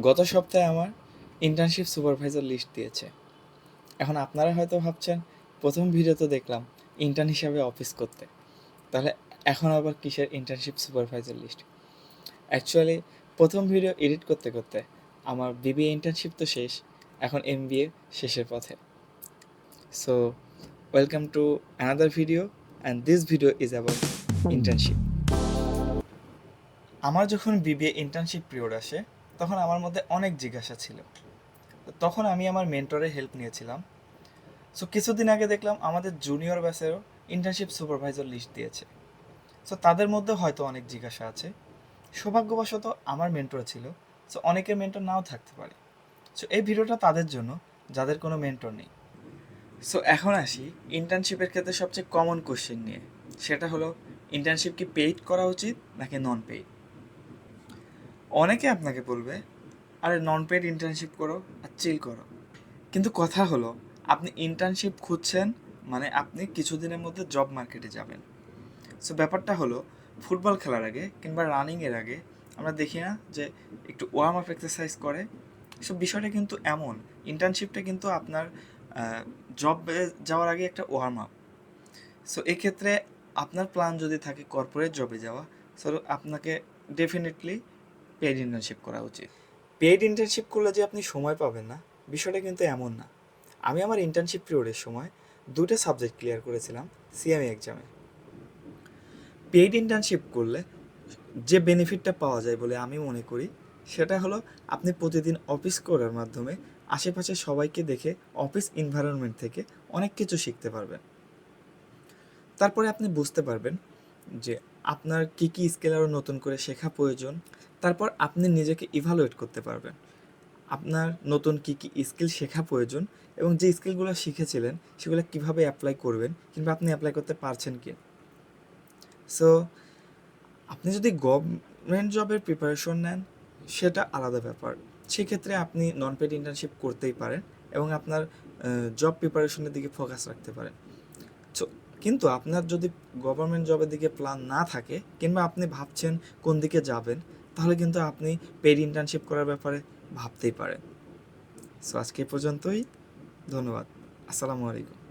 গত সপ্তাহে আমার ইন্টার্নশিপ সুপারভাইজার লিস্ট দিয়েছে। এখন আপনারা হয়তো ভাবছেন, প্রথম ভিডিও তো দেখলাম ইন্টার্ন হিসাবে অফিস করতে, তাহলে এখন আবার কিসের ইন্টার্নশিপ সুপারভাইজার লিস্ট? অ্যাকচুয়ালি প্রথম ভিডিও এডিট করতে করতে আমার বিবিএ ইন্টার্নশিপ তো শেষ, এখন এমবিএ শেষের পথে। So welcome to another video, and this video is about internship. আমার যখন বিবিএ ইন্টার্নশিপ পিরিয়ড আসে, তখন আমার মধ্যে অনেক জিজ্ঞাসা ছিল। তো তখন আমি আমার মেন্টরের হেল্প নিয়েছিলাম। সো কিছুদিন আগে দেখলাম আমাদের জুনিয়র ব্যাচেরও ইন্টার্নশিপ সুপারভাইজার লিস্ট দিয়েছে। সো তাদের মধ্যে হয়তো অনেক জিজ্ঞাসা আছে। সৌভাগ্যবশত আমার মেন্টর ছিল, সো অনেকের মেন্টর নাও থাকতে পারে। সো এই ভিডিওটা তাদের জন্য যাদের কোনো মেন্টর নেই। সো এখন আসি ইন্টার্নশিপের ক্ষেত্রে সবচেয়ে কমন কোশ্চেন নিয়ে। সেটা হলো, ইন্টার্নশিপ কি পেইড করা উচিত নাকি নন পেইড? অনেকে আপনাকে বলবে, আরে নন পেইড ইন্টার্নশিপ করো আর চিল করো। কিন্তু কথা হলো, আপনি ইন্টার্নশিপ খুঁজছেন মানে আপনি কিছুদিনের মধ্যে জব মার্কেটে যাবেন। সো ব্যাপারটা হলো, ফুটবল খেলার আগে কিংবা রানিংয়ের আগে আমরা দেখি না যে একটু ওয়ার্ম আপ এক্সারসাইজ করে? সো বিষয়টা কিন্তু এমন, ইন্টার্নশিপটা কিন্তু আপনার জবে যাওয়ার আগে একটা ওয়ার্ম আপ। সো এক্ষেত্রে আপনার প্ল্যান যদি থাকে কর্পোরেট জবে যাওয়া, সো আপনাকে ডেফিনেটলি পেইড ইন্টার্নশিপ করা উচিত। পেইড ইন্টার্নশিপ করলে যে আপনি সময় পাবেন না, বিষয়টা কিন্তু এমন না। আমি আমার ইন্টার্নশিপ পিরিয়ডের সময় 2টা সাবজেক্ট ক্লিয়ার করেছিলাম সিএমএ এক্সামে। পেইড ইন্টার্নশিপ করলে যে বেনিফিটটা পাওয়া যায় বলে আমি মনে করি, সেটা হলো আপনি প্রতিদিন অফিস করার মাধ্যমে আশেপাশে সবাইকে দেখে অফিস এনভায়রনমেন্ট থেকে অনেক কিছু শিখতে পারবেন। তারপরে আপনি বুঝতে পারবেন যে আপনার কী কী স্কিল আরও নতুন করে শেখা প্রয়োজন। তারপর আপনি নিজেকে ইভালুয়েট করতে পারবেন আপনার নতুন কী কী স্কিল শেখা প্রয়োজন, এবং যে স্কিলগুলো শিখেছিলেন সেগুলো কীভাবে অ্যাপ্লাই করবেন কিংবা আপনি অ্যাপ্লাই করতে পারছেন কি। সো আপনি যদি গভর্নমেন্ট জবের প্রিপারেশন নেন, সেটা আলাদা ব্যাপার। সেক্ষেত্রে আপনি নন পেড ইন্টার্নশিপ করতেই পারেন এবং আপনার জব প্রিপারেশনের দিকে ফোকাস রাখতে পারেন। সো কিন্তু আপনার যদি গভর্নমেন্ট জবের দিকে প্ল্যান না থাকে কিংবা আপনি ভাবছেন কোন দিকে যাবেন, তাহলে কিন্তু আপনি পেইড ইন্টার্নশিপ করার ব্যাপারে ভাবতেই পারেন। সো আজকে এ পর্যন্তই। ধন্যবাদ। আসসালামু আলাইকুম।